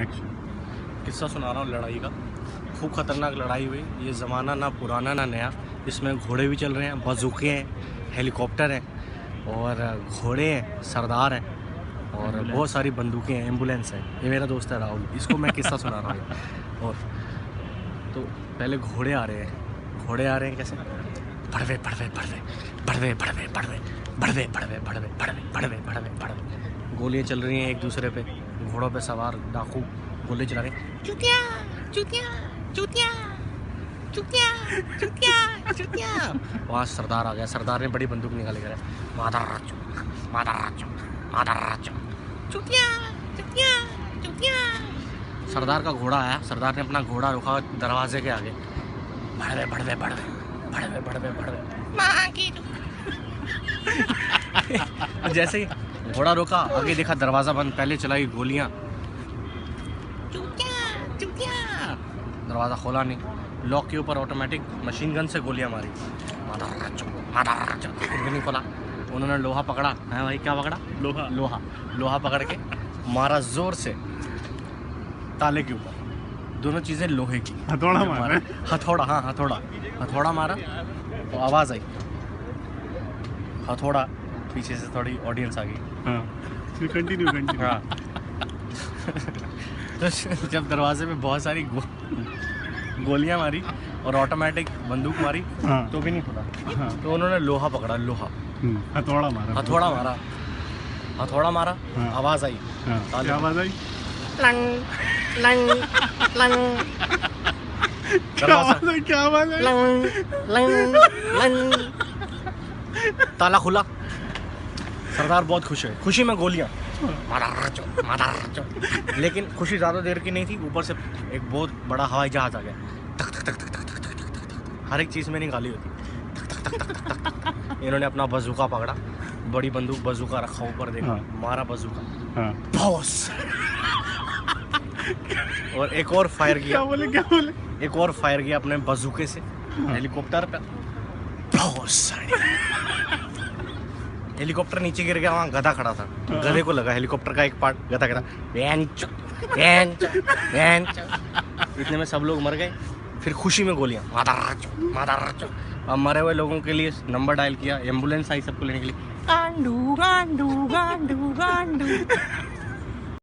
किस्सा सुना रहा हूँ लड़ाई का। खूब खतरनाक लड़ाई हुई। ये ज़माना ना पुराना ना नया। इसमें घोड़े भी चल रहे हैं, बंदूकें हैं, हेलीकॉप्टर हैं और घोड़े हैं, सरदार हैं और बहुत सारी बंदूकें हैं, एम्बुलेंस है। ये मेरा दोस्त है राहुल, इसको मैं किस्सा सुना रहा हूँ। और तो पहले घोड़े आ रहे हैं कैसे? बढ़वे बढ़वे बढ़वे बढ़वे बढ़वे बढ़वे बढ़वे बढ़वे बढ़वे बढ़वे बढ़वे बढ़वे बढ़वे। गोलियाँ चल रही हैं एक दूसरे पे। घोड़ों पे सवार डाकू गोली चला रहे हैं। चुतिया चुतिया चुतिया चुतिया चुतिया चुतिया। वहाँ सरदार आ गया। सरदार ने बड़ी बंदूक निकाले गए, मादर राजू मादर राजू मादर राजू चुतिया चुतिया चुतिया। सरदार का घोड़ा आया। सरदार ने अपना घोड़ा रोका दरवाजे के आगे। बढ़वे बढ़वे बढ़वे बढ़वे बढ़वे बढ़वे। जैसे ही घोड़ा रोका, आगे देखा दरवाजा बंद। पहले चलाई गोलियां। दरवाजा खोला नहीं। लॉक के ऊपर ऑटोमेटिक मशीन गन से गोलियां मारी। फिर भी नहीं खोला। उन्होंने लोहा पकड़ा। है भाई, क्या पकड़ा? लोहा। लोहा लोहा पकड़ के मारा जोर से ताले के ऊपर। दोनों चीजें लोहे की। हथौड़ा मारा। हथौड़ा, हाँ हथौड़ा मारा तो आवाज आई हथौड़ा। पीछे से थोड़ी ऑडियंस आ गई। हाँ कंटिन्यू। हाँ। तो जब दरवाजे पे बहुत सारी गोलियां मारी और ऑटोमेटिक बंदूक मारी, हाँ। तो भी नहीं खुला। हाँ। तो उन्होंने लोहा पकड़ा। लोहा हथौड़ा मारा। हाँ। आवाज आई। हाँ। क्या आवाज आई? Lung lung lung. क्या आवाज आई? Lung lung lung. ताला खुला। सरदार बहुत खुश है। खुशी में गोलियां। लेकिन खुशी ज़्यादा देर की नहीं थी। ऊपर से एक बहुत बड़ा हवाई जहाज आ गया। तक तक तक तक तक तक तक। हर एक चीज़ में नहीं गाली होती। तक तक तक तक तक। इन्होंने अपना बंदूका पकड़ा। बड़ी बंदूक बंदूका रखा ऊपर, देखा। हाँ। मारा बंदूका। हाँ। बॉस। और एक और फायर किया। क्या बोले? एक और फायर किया अपने बंदूके से हेलीकॉप्टर पे। बॉस। हेलीकॉप्टर नीचे गिर गया। वहाँ गधा खड़ा था। गधे को लगा हेलीकॉप्टर का एक पार्ट। गधा इतने में सब लोग मर गए। फिर खुशी में गोलियां। मादर। अब मरे हुए लोगों के लिए नंबर डायल किया। एम्बुलेंस आई सबको लेने के लिए। गांडू गांडू गांडू गांडू।